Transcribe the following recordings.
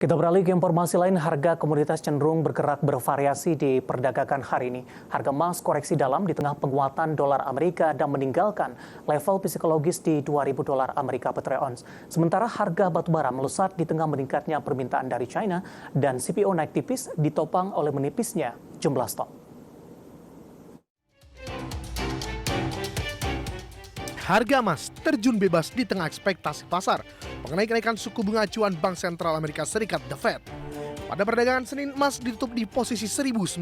Kita beralih ke informasi lain, harga komoditas cenderung bergerak bervariasi di perdagangan hari ini. Harga emas koreksi dalam di tengah penguatan dolar Amerika dan meninggalkan level psikologis di 2.000 dolar Amerika per troy ounce. Sementara harga batubara melesat di tengah meningkatnya permintaan dari China dan CPO naik tipis ditopang oleh menipisnya jumlah stok. Harga emas terjun bebas di tengah ekspektasi pasar mengenai kenaikan suku bunga acuan Bank Sentral Amerika Serikat The Fed. Pada perdagangan Senin, emas ditutup di posisi 1.994,77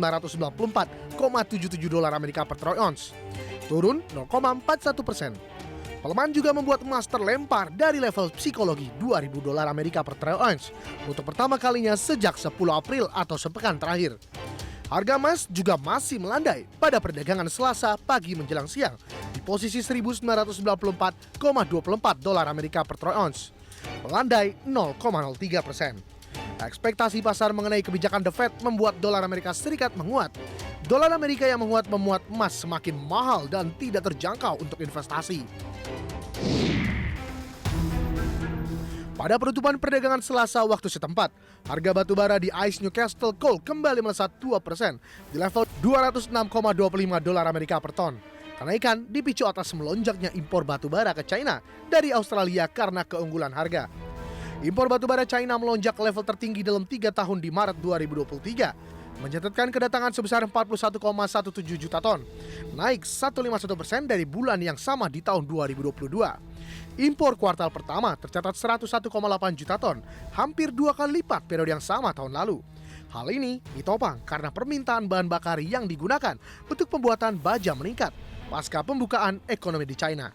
dolar Amerika per troy ounce, turun 0,41%. Pelemahan juga membuat emas terlempar dari level psikologi 2.000 dolar Amerika per troy ounce untuk pertama kalinya sejak 10 April atau sepekan terakhir. Harga emas juga masih melandai pada perdagangan Selasa pagi menjelang siang di posisi 1.994,24 dolar Amerika per troy ounce, melandai 0,03%. Ekspektasi pasar mengenai kebijakan The Fed membuat dolar Amerika Serikat menguat. Dolar Amerika yang menguat memuat emas semakin mahal dan tidak terjangkau untuk investasi. Pada penutupan perdagangan Selasa waktu setempat, harga batubara di ICE Newcastle Coal kembali melesat 2% di level 206,25 dolar Amerika per ton. Kenaikan dipicu atas melonjaknya impor batubara ke China dari Australia karena keunggulan harga. Impor batubara China melonjak ke level tertinggi dalam 3 tahun di Maret 2023, mencatatkan kedatangan sebesar 41,17 juta ton, naik 151% dari bulan yang sama di tahun 2022. Impor kuartal pertama tercatat 101,8 juta ton, hampir 2 kali lipat periode yang sama tahun lalu. Hal ini ditopang karena permintaan bahan bakar yang digunakan untuk pembuatan baja meningkat pasca pembukaan ekonomi di China.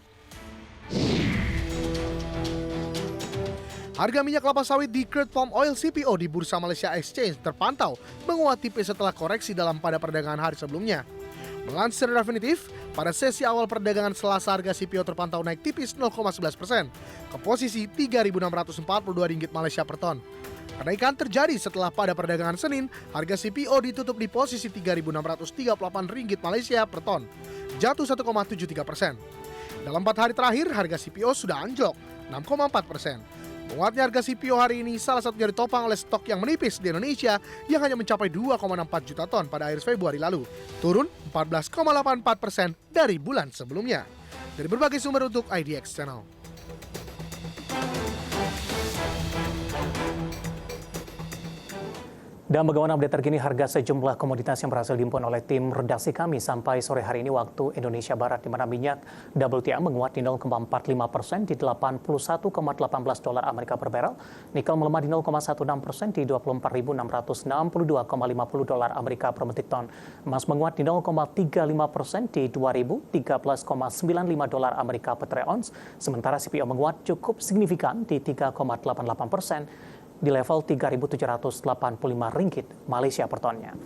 Harga minyak kelapa sawit di crude palm oil CPO di Bursa Malaysia Exchange terpantau menguat tipis setelah koreksi dalam pada perdagangan hari sebelumnya. Melansir Refinitiv, pada sesi awal perdagangan Selasa harga CPO terpantau naik tipis 0,11% ke posisi Rp3.642 Malaysia per ton. Kenaikan terjadi setelah pada perdagangan Senin, harga CPO ditutup di posisi Rp3.638 Malaysia per ton, jatuh 1,73%. Dalam 4 hari terakhir, harga CPO sudah anjlok 6,4%. Menguatnya harga CPO hari ini salah satunya ditopang oleh stok yang menipis di Indonesia yang hanya mencapai 2,64 juta ton pada akhir Februari lalu, turun 14,84% dari bulan sebelumnya. Dari berbagai sumber untuk IDX Channel. Dan bagaimana update terkini harga sejumlah komoditas yang berhasil dihimpun oleh tim redaksi kami sampai sore hari ini waktu Indonesia Barat, di mana minyak WTI menguat di 0,45% di 81,18 dolar Amerika per barrel, nikel melemah di 0,16% di 24.662,50 dolar Amerika per metrik ton, emas menguat di 0,35% di 2.013,95 dolar Amerika per troy ounce, sementara CPO menguat cukup signifikan di 3,88% di level Rp3.785 Malaysia per tonnya.